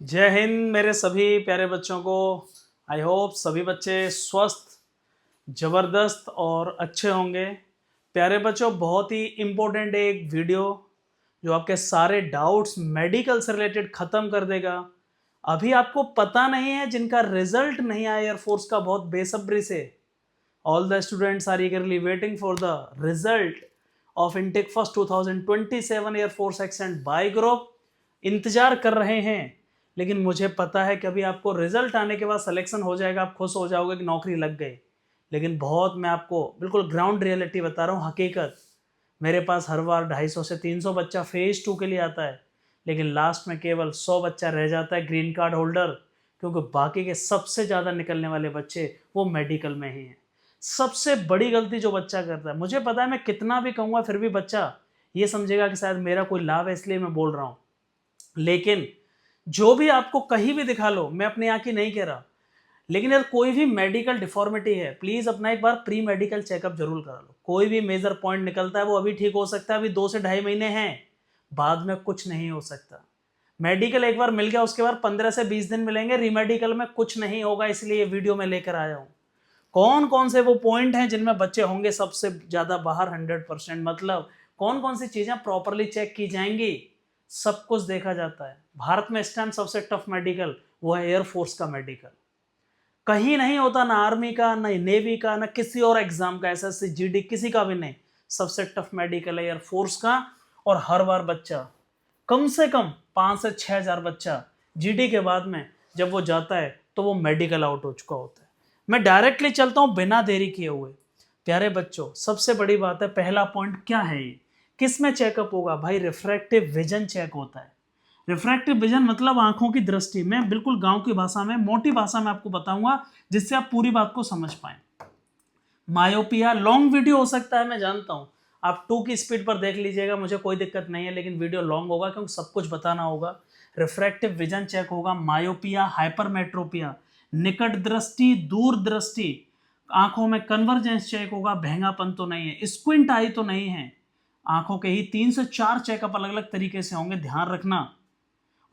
जय हिंद मेरे सभी प्यारे बच्चों को। आई होप सभी बच्चे स्वस्थ, ज़बरदस्त और अच्छे होंगे। प्यारे बच्चों, बहुत ही इम्पोर्टेंट एक वीडियो जो आपके सारे डाउट्स मेडिकल से रिलेटेड ख़त्म कर देगा। अभी आपको पता नहीं है, जिनका रिजल्ट नहीं आया एयरफोर्स का बहुत बेसब्री से, all the students are eagerly waiting for the result of intake first 2027 air force X and Y group. इंतजार कर रहे हैं, लेकिन मुझे पता है कि अभी आपको रिजल्ट आने के बाद सिलेक्शन हो जाएगा, आप खुश हो जाओगे कि नौकरी लग गई। लेकिन बहुत मैं आपको बिल्कुल ग्राउंड रियलिटी बता रहा हूँ, हकीकत। मेरे पास हर बार 250 से 300 बच्चा फेज 2 के लिए आता है, लेकिन लास्ट में केवल 100 बच्चा रह जाता है ग्रीन कार्ड होल्डर, क्योंकि बाकी के सबसे ज़्यादा निकलने वाले बच्चे वो मेडिकल में ही हैं। सबसे बड़ी गलती जो बच्चा करता है, मुझे पता है मैं कितना भी कहूँगा फिर भी बच्चा ये समझेगा कि शायद मेरा कोई लाभ है इसलिए मैं बोल रहा हूँ। लेकिन जो भी आपको कहीं भी दिखा लो, मैं अपनी आंखें नहीं कह रहा, लेकिन यार कोई भी मेडिकल डिफॉर्मिटी है, प्लीज अपना एक बार प्री मेडिकल चेकअप जरूर करा लो। कोई भी मेजर पॉइंट निकलता है वो अभी ठीक हो सकता है, अभी 2 से ढाई महीने हैं, बाद में कुछ नहीं हो सकता। मेडिकल एक बार मिल गया, उसके बाद 15 से 20 दिन मिलेंगे, रीमेडिकल में कुछ नहीं होगा। इसलिए ये वीडियो में लेकर आया हूँ। कौन कौन से वो पॉइंट हैं जिनमें बच्चे होंगे सबसे ज्यादा बाहर 100%, मतलब कौन कौन सी चीजें प्रॉपरली चेक की जाएंगी, सब कुछ देखा जाता है। भारत में इस टाइम सबसे टफ मेडिकल वो है एयरफोर्स का मेडिकल। कहीं नहीं होता, ना आर्मी का, ना नेवी का, ना किसी और एग्जाम का, एसएससी जीडी किसी का भी नहीं। सबसे टफ मेडिकल है एयरफोर्स का। और हर बार बच्चा कम से कम 5 से 6 हजार बच्चा जीडी के बाद में जब वो जाता है तो वो मेडिकल आउट हो चुका होता है। मैं डायरेक्टली चलता हूं बिना देरी किए हुए। प्यारे बच्चों, सबसे बड़ी बात है, पहला पॉइंट क्या है ये, किस में चेकअप होगा भाई? रिफ्रैक्टिव विजन चेक होता है। रिफ्रैक्टिव विजन मतलब आंखों की दृष्टि। मैं बिल्कुल गांव की भाषा में, मोटी भाषा में आपको बताऊंगा, जिससे आप पूरी बात को समझ पाए। मायोपिया, लॉन्ग वीडियो हो सकता है, मैं जानता हूं, आप 2 की स्पीड पर देख लीजिएगा, मुझे कोई दिक्कत नहीं है, लेकिन वीडियो लॉन्ग होगा क्योंकि सब कुछ बताना होगा। रिफ्रैक्टिव विजन चेक होगा, मायोपिया, हाइपरमेट्रोपिया, निकट दृष्टि, दूर दृष्टि, आंखों में कन्वर्जेंस चेक होगा, भैंगापन तो नहीं है, स्क्विंट आई तो नहीं है। आंखों के ही 3 से 4 चेकअप अलग अलग तरीके से होंगे, ध्यान रखना।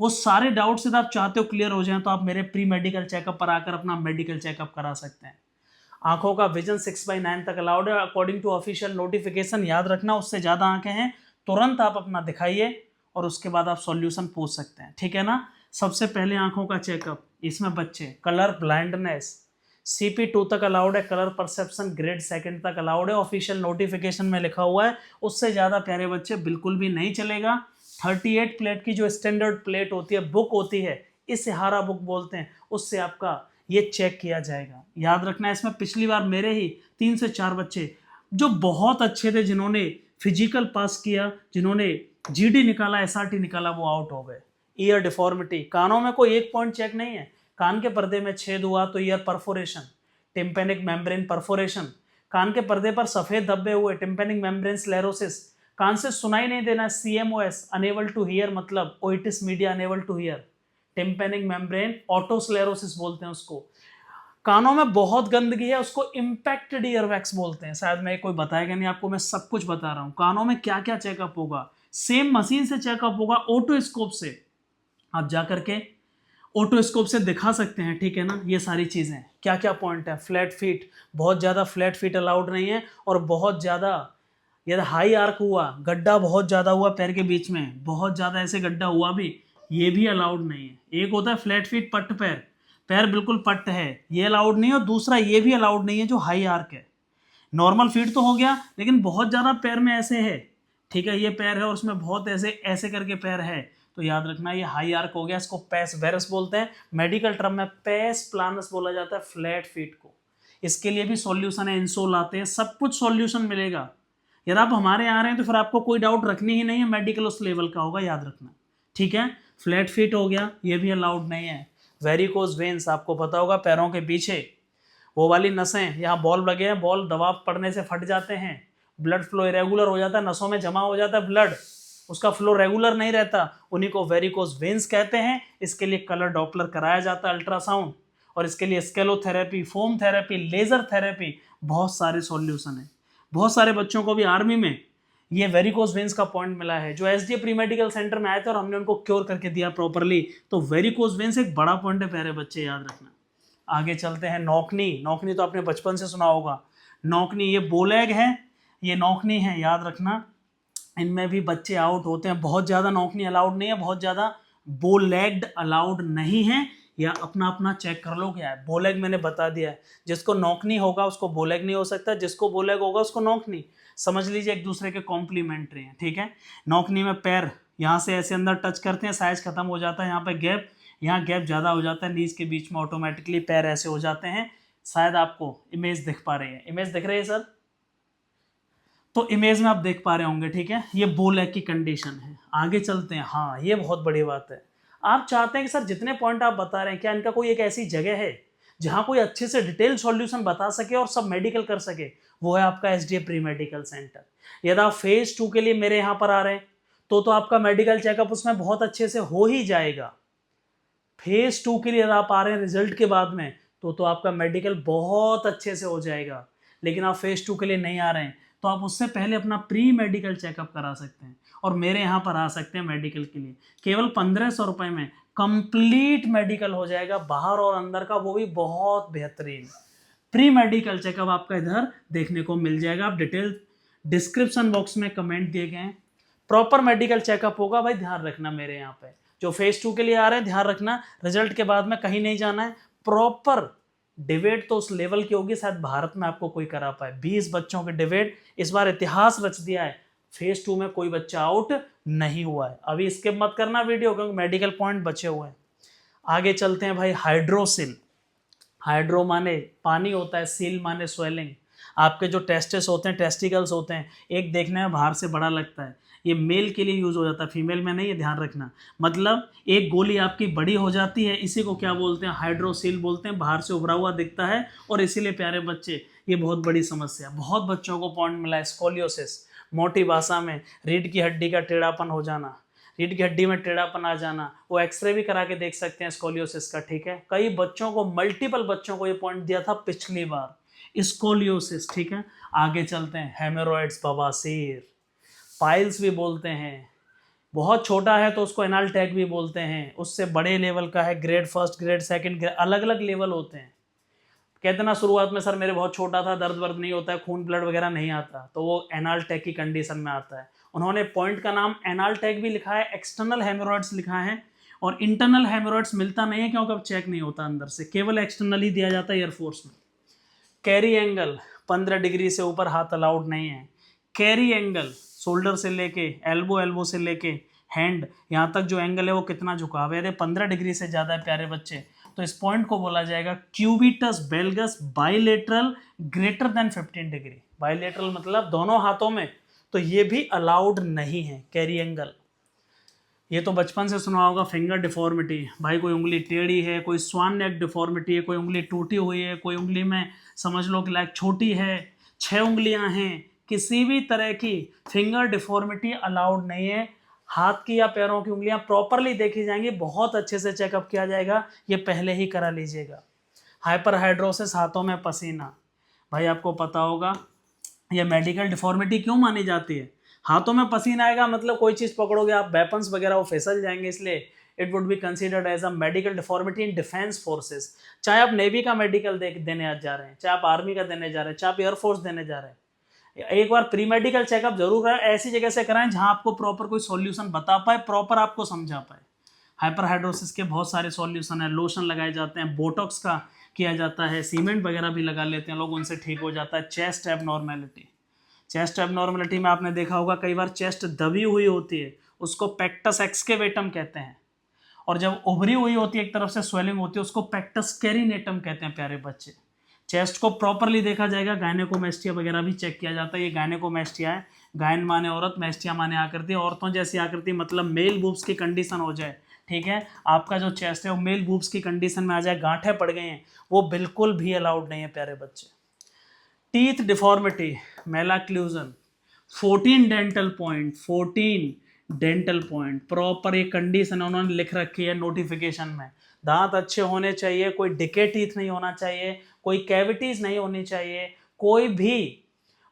वो सारे डाउट्स यदि आप चाहते हो क्लियर हो जाएं तो आप मेरे प्री मेडिकल चेकअप पर आकर अपना मेडिकल चेकअप करा सकते हैं। आंखों का विजन 6/9 तक अलाउड है अकॉर्डिंग टू ऑफिशियल नोटिफिकेशन, याद रखना। उससे ज़्यादा आंखें हैं तुरंत आप अपना दिखाइए और उसके बाद आप सॉल्यूशन पूछ सकते हैं, ठीक है ना। सबसे पहले आंखों का चेकअप, इसमें बच्चे कलर ब्लाइंडनेस CP2 तक अलाउड है, कलर परसेप्शन ग्रेड 2 तक अलाउड है, ऑफिशियल नोटिफिकेशन में लिखा हुआ है। उससे ज़्यादा प्यारे बच्चे बिल्कुल भी नहीं चलेगा। 38 प्लेट की जो स्टैंडर्ड प्लेट होती है, बुक होती है, इसे हारा बुक बोलते हैं, उससे आपका ये चेक किया जाएगा। याद रखना, इसमें पिछली बार मेरे ही 3 से 4 बच्चे जो बहुत अच्छे थे, जिन्होंने फिजिकल पास किया, जिन्होंने जीडी निकाला, एसआरटी निकाला, वो आउट हो गए। ईयर डिफॉर्मिटी, कानों में कोई एक पॉइंट चेक नहीं है, कान के पर्दे में छेद हुआ तो ear perforation, tympanic membrane perforation, कान के पर्दे पर सफेद धब्बे हुए, टिम्पेनिक मेम्ब्रेन स्लेरोसिस, कान से सुनाई नहीं देना, CMOS अनेबल टू हियर, मतलब otitis media unable to hear, tympanic membrane otosclerosis बोलते हैं उसको। कानों में बहुत गंदगी है, उसको इम्पैक्टेड ईयरवैक्स बोलते हैं। शायद मैं कोई बताएगा नहीं आपको, मैं सब कुछ बता रहा हूँ। कानों में क्या क्या चेकअप होगा, सेम मशीन से चेकअप होगा, ऑटोस्कोप से आप जा करके ऑटोस्कोप से दिखा सकते हैं, ठीक है ना। ये सारी चीज़ें क्या क्या पॉइंट है। फ्लैट फीट, बहुत ज़्यादा फ्लैट फीट अलाउड नहीं है, और बहुत ज़्यादा यदि हाई आर्क हुआ, गड्ढा बहुत ज़्यादा हुआ पैर के बीच में, बहुत ज़्यादा ऐसे गड्ढा हुआ भी, ये भी अलाउड नहीं है। एक होता है फ्लैट फीट पट्ट पैर, पैर बिल्कुल पट्ट है, ये अलाउड नहीं है, और दूसरा ये भी अलाउड नहीं है जो हाई आर्क है। नॉर्मल फीट तो हो गया, लेकिन बहुत ज़्यादा पैर में ऐसे है, ठीक है, ये पैर है और उसमें बहुत ऐसे ऐसे करके पैर है, तो याद रखना ये हाई आर्क हो गया, इसको पेस वेरस बोलते हैं। मेडिकल टर्म में पेस प्लानस बोला जाता है फ्लैट फीट को। इसके लिए भी सॉल्यूशन है, इंसोल आते हैं, सब कुछ सॉल्यूशन मिलेगा। यदि आप हमारे यहाँ आ रहे हैं तो फिर आपको कोई डाउट रखनी ही नहीं है, मेडिकल उस लेवल का होगा, याद रखना, ठीक है। फ्लैट फीट हो गया, ये भी अलाउड नहीं है। वेरिकोज वेन्स, आपको पता होगा पैरों के पीछे वो वाली नसें, यहाँ बॉल लगे हैं, बॉल दबाव पड़ने से फट जाते हैं, ब्लड फ्लो इरेगुलर हो जाता है, नसों में जमा हो जाता है ब्लड, उसका फ्लो रेगुलर नहीं रहता, उन्हीं को वेरिकोज वेन्स कहते हैं। इसके लिए कलर डॉपलर कराया जाता है, अल्ट्रासाउंड, और इसके लिए स्केलोथेरेपी, फोम थेरेपी, लेजर थेरेपी, बहुत सारे सॉल्यूशन है। बहुत सारे बच्चों को भी आर्मी में ये वेरिकोज वेन्स का पॉइंट मिला है। जो एसडीए प्री मेडिकल सेंटर में आए थे और हमने उनको क्योर करके दिया प्रॉपरली, तो वेरिकोज वेन्स एक बड़ा पॉइंट है प्यारे बच्चे, याद रखना। आगे चलते हैं, नौकनी। नौकनी तो आपने बचपन से सुना होगा। नौकनी, ये बोलेग है, ये नौकनी है, याद रखना। इनमें भी बच्चे आउट होते हैं। बहुत ज़्यादा नौकनी अलाउड नहीं है, बहुत ज़्यादा बोलेग्ड अलाउड नहीं है, या अपना अपना चेक कर लो क्या है। बोलेग मैंने बता दिया है, जिसको नौकनी होगा उसको बोलेग नहीं हो सकता, जिसको बोलेग होगा उसको नौकनी। समझ लीजिए एक दूसरे के कॉम्प्लीमेंट्री हैं, ठीक है। नौकनी में पैर यहाँ से ऐसे अंदर टच करते हैं, साइज खत्म हो जाता है, यहाँ पे गैप, यहाँ गैप ज़्यादा हो जाता है, नीज के बीच में ऑटोमेटिकली पैर ऐसे हो जाते हैं। शायद आपको इमेज दिख पा रही है, इमेज दिख रही है सर? तो इमेज में आप देख पा रहे होंगे, ठीक है। ये बोलेग की कंडीशन है। आगे चलते हैं। हाँ, ये बहुत बड़ी बात है। आप चाहते हैं कि सर जितने पॉइंट आप बता रहे हैं, क्या इनका कोई एक ऐसी जगह है जहां कोई अच्छे से डिटेल सॉल्यूशन बता सके और सब मेडिकल कर सके? वो है आपका एसडीए प्री मेडिकल सेंटर। यदि आप फेज 2 के लिए मेरे यहाँ पर आ रहे हैं तो आपका मेडिकल चेकअप उसमें बहुत अच्छे से हो ही जाएगा। फेज 2 के लिए यदि आप आ रहे हैं रिजल्ट के बाद में तो आपका मेडिकल बहुत अच्छे से हो जाएगा। लेकिन आप फेज 2 के लिए नहीं आ रहे हैं तो आप उससे पहले अपना प्री मेडिकल चेकअप करा सकते हैं और मेरे यहाँ पर आ सकते हैं मेडिकल के लिए। केवल 1500 रुपये में कंप्लीट मेडिकल हो जाएगा, बाहर और अंदर का, वो भी बहुत बेहतरीन। प्री मेडिकल चेकअप आपका इधर देखने को मिल जाएगा। आप डिटेल डिस्क्रिप्शन बॉक्स में कमेंट दिए गए हैं। प्रॉपर मेडिकल चेकअप होगा भाई, ध्यान रखना। मेरे यहाँ पे जो फेज 2 के लिए आ रहे हैं, ध्यान रखना, रिजल्ट के बाद में कहीं नहीं जाना है। प्रॉपर डिबेट तो उस लेवल की होगी शायद भारत में आपको कोई करा पाए। 20 बच्चों के डिबेट, इस बार इतिहास रच दिया है। फेज 2 में कोई बच्चा आउट नहीं हुआ है। अभी स्किप मत करना वीडियो, क्योंकि मेडिकल पॉइंट बचे हुए हैं। आगे चलते हैं भाई, हाइड्रोसिल। हाइड्रो माने पानी होता है, सील माने स्वेलिंग। आपके जो टेस्टिस होते हैं, टेस्टिकल्स होते हैं, एक देखने में बाहर से बड़ा लगता है, ये मेल के लिए यूज हो जाता है, फीमेल में नहीं, ये ध्यान रखना। मतलब एक गोली आपकी बड़ी हो जाती है, इसी को क्या बोलते हैं? हाइड्रोसील बोलते हैं। बाहर से उभरा हुआ दिखता है और इसीलिए प्यारे बच्चे ये बहुत बड़ी समस्या, बहुत बच्चों को पॉइंट मिला है। स्कोलियोसिस, मोटी भाषा में रीढ़ की हड्डी का टेढ़ापन हो जाना, रीढ़ की हड्डी में टेढ़ापन आ जाना। वो एक्सरे भी करा के देख सकते हैं स्कोलियोसिस का, ठीक है। कई बच्चों को, मल्टीपल बच्चों को ये पॉइंट दिया था पिछली बार, स्कोलियोसिस, ठीक है। आगे चलते हैं, हेमोरॉइड्स, बवासीर, पाइल्स भी बोलते हैं। बहुत छोटा है तो उसको एनाल टैग भी बोलते हैं, उससे बड़े लेवल का है, ग्रेड फर्स्ट, ग्रेड सेकंड, अलग अलग लेवल होते हैं। कहते ना शुरुआत में सर मेरे बहुत छोटा था, दर्द वर्द नहीं होता है, खून ब्लड वगैरह नहीं आता, तो वो एनाल टैग की कंडीशन में आता है। उन्होंने पॉइंट का नाम एनाल टैग भी लिखा है, एक्सटर्नल हेमोरॉइड्स लिखा है। और इंटरनल हेमोरॉइड्स मिलता नहीं है, क्योंकि अब चेक नहीं होता अंदर से, केवल एक्सटर्नल ही दिया जाता है एयरफोर्स में। कैरी एंगल, 15 डिग्री से ऊपर हाथ अलाउड नहीं है। कैरी एंगल, शोल्डर से लेके एल्बो से लेके हैंड यहाँ तक जो एंगल है वो कितना झुका हुआ है, यदि 15 डिग्री से ज़्यादा है प्यारे बच्चे, तो इस पॉइंट को बोला जाएगा cubitus valgus bilateral greater than 15 degree. Bilateral मतलब दोनों हाथों में, तो ये भी अलाउड नहीं है कैरी एंगल। ये तो बचपन से सुना होगा, फिंगर डिफॉर्मिटी, भाई कोई उंगली टेढ़ी है, कोई स्वान नेक डिफॉर्मिटी है, कोई उंगली टूटी हुई है, कोई उंगली में समझ लो कि लाइक छोटी है, 6 उंगलियां हैं, किसी भी तरह की फिंगर डिफॉर्मिटी अलाउड नहीं है। हाथ की या पैरों की उंगलियां प्रॉपरली देखी जाएंगी, बहुत अच्छे से चेकअप किया जाएगा, ये पहले ही करा लीजिएगा। हाइपरहाइड्रोसिस, हाथों में पसीना, भाई आपको पता होगा ये मेडिकल डिफॉर्मिटी क्यों मानी जाती है। हाथों में पसीना आएगा मतलब कोई चीज़ पकड़ोगे आप, वेपन्स वगैरह वो फिसल जाएंगे, इसलिए it would be considered as a medical deformity in defence forces. चाहे आप नेवी का मेडिकल देने जा रहे हैं, चाहे आप आर्मी का देने जा रहे हैं, चाहे आप एयरफोर्स देने जा रहे हैं, एक बार प्री मेडिकल चेकअप जरूर कराएं। ऐसी जगह से कराएं जहां आपको प्रॉपर कोई सॉल्यूशन बता पाए, प्रॉपर आपको समझा पाए। हाइपरहाइड्रोसिस के बहुत सारे सॉल्यूशन है, लोशन लगाए जाते हैं, बोटॉक्स का किया जाता है, सीमेंट वगैरह भी लगा लेते हैं लोग, उनसे ठीक हो जाता है। चेस्ट एबनॉर्मेलिटी, चेस्ट एबनॉर्मेलिटी में आपने देखा होगा कई बार चेस्ट दबी हुई होती है, उसको पेक्टस एक्सकेवेटम कहते हैं। और जब उभरी हुई होती है, एक तरफ से स्वेलिंग होती है, उसको पेक्टस कैरिनेटम कहते हैं प्यारे बच्चे। चेस्ट को प्रॉपरली देखा जाएगा, गायनेकोमेस्टिया वगैरह भी चेक किया जाता है। ये गायनेकोमेस्टिया है, गायन माने औरत, मेस्टिया माने आकृति, औरतों जैसी आकृति मतलब मेल बूब्स की कंडीशन हो जाए, ठीक है। आपका जो चेस्ट है वो मेल बूब्स की कंडीशन में आ जाए, गांठें पड़ गई हैं, वो बिल्कुल भी अलाउड नहीं है प्यारे बच्चे। Teeth deformity, malocclusion, 14 dental point, 14 dental point, proper एक कंडीशन उन्होंने लिख रखी है नोटिफिकेशन में। दांत अच्छे होने चाहिए, कोई डिके टीथ नहीं होना चाहिए, कोई कैविटीज नहीं होनी चाहिए, कोई भी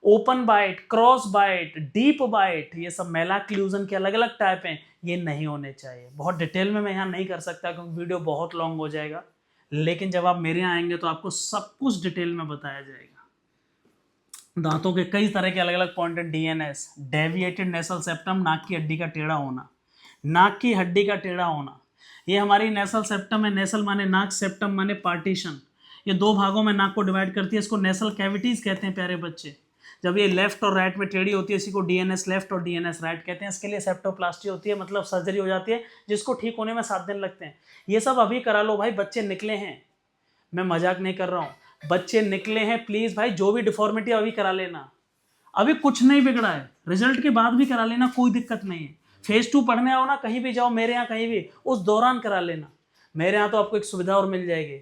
open bite, cross bite, deep bite, ये सब मैलाक्लूजन के अलग अलग टाइप हैं, ये नहीं होने चाहिए। बहुत डिटेल में मैं यहाँ नहीं कर सकता क्योंकि वीडियो बहुत लॉन्ग हो जाएगा, लेकिन जब आप मेरे यहाँ आएंगे तो आपको सब कुछ डिटेल में बताया जाएगा। दांतों के कई तरह के अलग अलग पॉइंट है। डीएनएस, डेविएटेड नेसल सेप्टम, नाक की हड्डी का टेढ़ा होना, नाक की हड्डी का टेढ़ा होना, ये हमारी नेसल सेप्टम है। नेसल माने नाक, सेप्टम माने पार्टीशन। ये दो भागों में नाक को डिवाइड करती है, इसको नेसल कैविटीज कहते हैं प्यारे बच्चे। जब ये लेफ्ट और राइट में टेढ़ी होती है, इसी को डीएनएस लेफ्ट और डीएनएस राइट कहते हैं। इसके लिए सेप्टोप्लास्टी होती है, मतलब सर्जरी हो जाती है, जिसको ठीक होने में 7 दिन लगते हैं। ये सब अभी करा लो भाई, बच्चे निकले हैं, मैं मजाक नहीं कर रहा हूँ, बच्चे निकले हैं। प्लीज भाई जो भी डिफॉर्मिटी अभी करा लेना, अभी कुछ नहीं बिगड़ा है, रिजल्ट के बाद भी करा लेना, कोई दिक्कत नहीं है। फेज 2 पढ़ने आओ ना, कहीं भी जाओ, मेरे यहाँ कहीं भी, उस दौरान करा लेना। मेरे यहाँ तो आपको एक सुविधा और मिल जाएगी,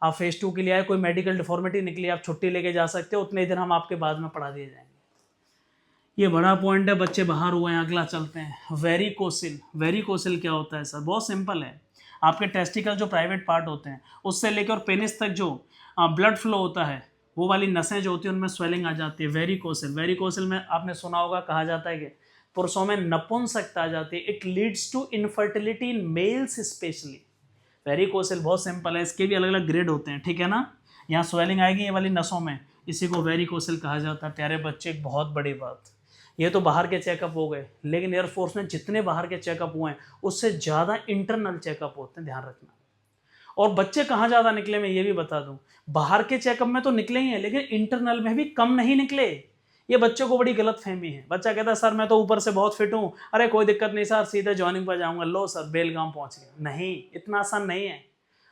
आप फेज 2 के लिए आए, कोई मेडिकल डिफॉर्मिटी निकली, आप छुट्टी लेके जा सकते हो, उतने दिन हम आपके बाद में पढ़ा दिए जाएंगे। ये बड़ा पॉइंट है, बच्चे बाहर हुए हैं। अगला चलते हैं, वेरिकोसिल। वेरिकोसिल क्या होता है सर? बहुत सिंपल है, आपके टेस्टिकल जो प्राइवेट पार्ट होते हैं उससे लेकर और पेनिस तक जो ब्लड फ्लो होता है, वो वाली नसें जो होती हैं उनमें स्वेलिंग आ जाती है। वेरिकोसिल, वेरिकोसिल में आपने सुना होगा, कहा जाता है कि पुरुषों में नपुंसकता आ जाती है। It leads to infertility in males specially. Varicocele बहुत सिंपल है, इसके भी अलग अलग ग्रेड होते हैं, ठीक है ना। यहाँ स्वेलिंग आएगी ये वाली नसों में, इसी को वेरिकोसिल कहा जाता है। प्यारे बच्चे, एक बहुत बड़ी बात, ये तो बाहर के चेकअप हो गए, लेकिन एयरफोर्स में जितने बाहर के चेकअप हुए हैं उससे ज़्यादा इंटरनल चेकअप होते हैं, ध्यान रखना। और बच्चे कहाँ ज़्यादा निकले मैं ये भी बता दूं, बाहर के चेकअप में तो निकले ही हैं, लेकिन इंटरनल में भी कम नहीं निकले। ये बच्चों को बड़ी गलत फहमी है। बच्चा कहता है सर मैं तो ऊपर से बहुत फिट हूँ, अरे कोई दिक्कत नहीं सर, सीधे जॉइनिंग पर जाऊँगा, लो सर बेलगाम पहुँच गया। नहीं, इतना आसान नहीं है।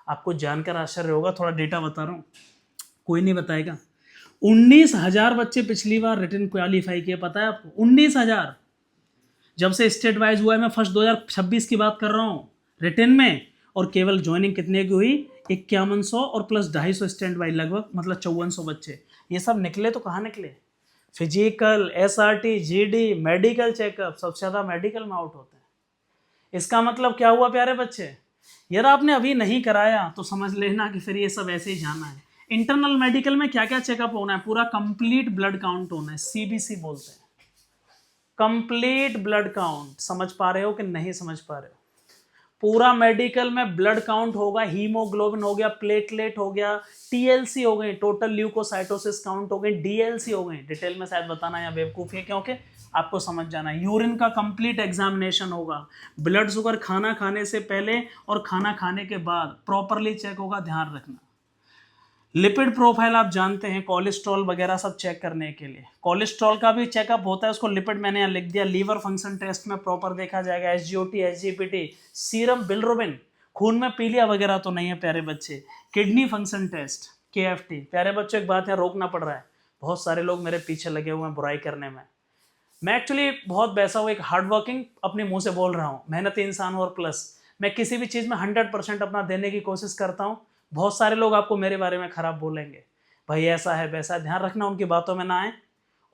आपको जानकर आश्चर्य होगा, थोड़ा डेटा बता रहा हूँ, कोई नहीं बताएगा। 19,000 बच्चे पिछली बार रिटन क्वालिफाई किए, पता है आपको? 19,000। जब से स्टेट वाइज हुआ है, मैं फर्स्ट 2026 की बात कर रहा हूँ रिटन में, और केवल ज्वाइनिंग कितने की हुई? 5100 और प्लस 250 स्टैंड बाई, लगभग मतलब 5400 बच्चे। ये सब निकले तो कहाँ निकले? Physical, SRT, GD, medical checkup, सबसे ज़्यादा मेडिकल में आउट होते हैं। इसका मतलब क्या हुआ प्यारे बच्चे? यदि आपने अभी नहीं कराया तो समझ लेना कि फिर ये सब ऐसे ही जाना है। इंटरनल मेडिकल में क्या क्या चेकअप होना है? पूरा कंप्लीट ब्लड काउंट होना है, सीबीसी बोलते हैं, कंप्लीट ब्लड काउंट। समझ पा रहे हो कि नहीं समझ पा रहे हो? पूरा मेडिकल में ब्लड काउंट होगा, हीमोग्लोबिन हो गया, प्लेटलेट हो गया, टीएलसी हो गई, टोटल ल्यूकोसाइटोसिस काउंट हो गई, डीएलसी हो गई। डिटेल में शायद बताना या बेवकूफ़ी है, क्योंकि आपको समझ जाना है। यूरिन का कंप्लीट एग्जामिनेशन होगा, ब्लड शुगर खाना खाने से पहले और खाना खाने के बाद प्रॉपरली चेक होगा, ध्यान रखना। लिपिड प्रोफाइल आप जानते हैं, कोलेस्ट्रॉल वगैरह सब चेक करने के लिए कोलेस्ट्रॉल का भी चेकअप होता है, उसको लिपिड मैंने यहाँ लिख दिया। लीवर फंक्शन टेस्ट में प्रॉपर देखा जाएगा, एसजीओटी, एसजीपीटी, सीरम बिलिरुबिन, खून में पीलिया वगैरह तो नहीं है प्यारे बच्चे। Kidney function test, KFT. प्यारे बच्चों, एक बात यहाँ रोकना पड़ रहा है, बहुत सारे लोग मेरे पीछे लगे हुए हैं बुराई करने में। मैं एक्चुअली बहुत वैसा हूँ, एक हार्ड वर्किंग, अपने मुंह से बोल रहा हूँ, मेहनती इंसान हूँ, और प्लस मैं किसी भी चीज़ में 100% अपना देने की कोशिश करता हूँ। बहुत सारे लोग आपको मेरे बारे में खराब बोलेंगे, भाई ऐसा है वैसा है, ध्यान रखना उनकी बातों में ना आए।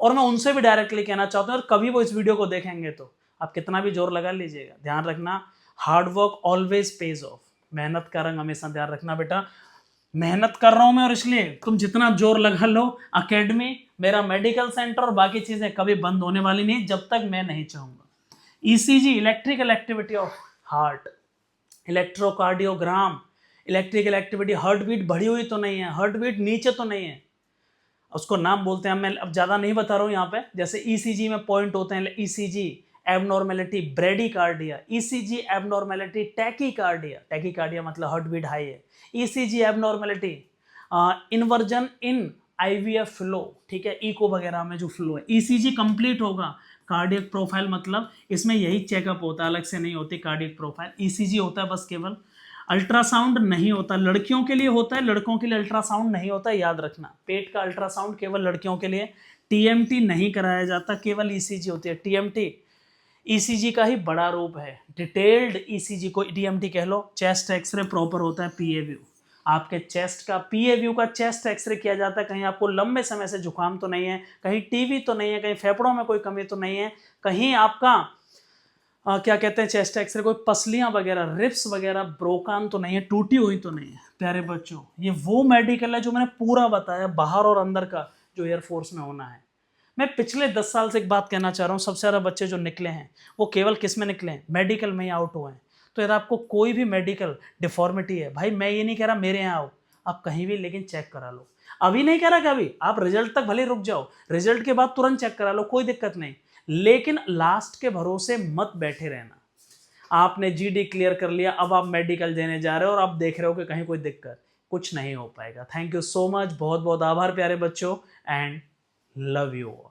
और मैं उनसे भी डायरेक्टली कहना चाहता हूँ, और कभी वो इस वीडियो को देखेंगे तो आप कितना भी जोर लगा लीजिएगा, ध्यान रखना, hard work always page of. मेहनत का रंग हमेशा ध्यान रखना बेटा। मेहनत कर रहा हूँ मैं, और इसलिए तुम जितना जोर लगा लो, अकेडमी, मेरा मेडिकल सेंटर और बाकी चीज़ें कभी बंद होने वाली नहीं जब तक मैं नहीं चाहूँगा। ECG, electrical activity of heart, electrocardiogram, electrical activity, heart beat बढ़ी हुई तो नहीं है, हार्ट बीट नीचे तो नहीं है, उसको नाम बोलते हैं, मैं अब ज़्यादा नहीं बता रहा हूँ यहाँ पे। जैसे ईसीजी में पॉइंट होते हैं, ECG abnormality bradycardia, ECG abnormality tachycardia, tachycardia मतलब हार्ट बीट हाई है, ECG abnormality inversion in IVF flow, ठीक है, इको वगैरह में जो फ्लो है। ईसीजी कंप्लीट होगा। कार्डियक प्रोफाइल मतलब इसमें यही चेकअप होता है, अलग से नहीं होती कार्डियक प्रोफाइल, ईसीजी होता है बस केवल। अल्ट्रासाउंड नहीं होता, लड़कियों के लिए होता है, लड़कों के लिए अल्ट्रासाउंड नहीं होता, याद रखना। पेट का अल्ट्रासाउंड केवल लड़कियों के लिए, टीएमटी नहीं कराया जाता, केवल ईसीजी होती है। टीएमटी ईसीजी का ही बड़ा रूप है, डिटेल्ड ईसीजी को टीएमटी कह लो। चेस्ट एक्सरे प्रॉपर होता है, पीए व्यू, आपके चेस्ट का पीए व्यू का चेस्ट एक्सरे किया जाता है, कहीं आपको लंबे समय से जुकाम तो नहीं है, कहीं टीबी तो नहीं है, कहीं फेफड़ों में कोई कमी तो नहीं है, कहीं आपका क्या कहते हैं चेस्ट एक्सरे, कोई पसलियां वगैरह, रिप्स वगैरह ब्रोकन तो नहीं है, टूटी हुई तो नहीं है। प्यारे बच्चों, ये वो मेडिकल है जो मैंने पूरा बताया, बाहर और अंदर का, जो एयरफोर्स में होना है। मैं पिछले 10 साल से एक बात कहना चाह रहा हूँ, सबसे ज़्यादा बच्चे जो निकले हैं वो केवल किस में निकले हैं, मेडिकल में ही आउट हुए हैं। तो यदि आपको कोई भी मेडिकल डिफॉर्मिटी है, भाई मैं ये नहीं कह रहा मेरे यहाँ आओ, आप कहीं भी लेकिन चेक करा लो। अभी नहीं कह रहा कि अभी आप रिजल्ट तक भले रुक जाओ, रिजल्ट के बाद तुरंत चेक करा लो, कोई दिक्कत नहीं, लेकिन लास्ट के भरोसे मत बैठे रहना। आपने जीडी क्लियर कर लिया, अब आप मेडिकल देने जा रहे हो और आप देख रहे हो कि कहीं कोई दिक्कत, कुछ नहीं हो पाएगा। थैंक यू सो मच, बहुत बहुत आभार प्यारे बच्चों, एंड लव यू ऑल।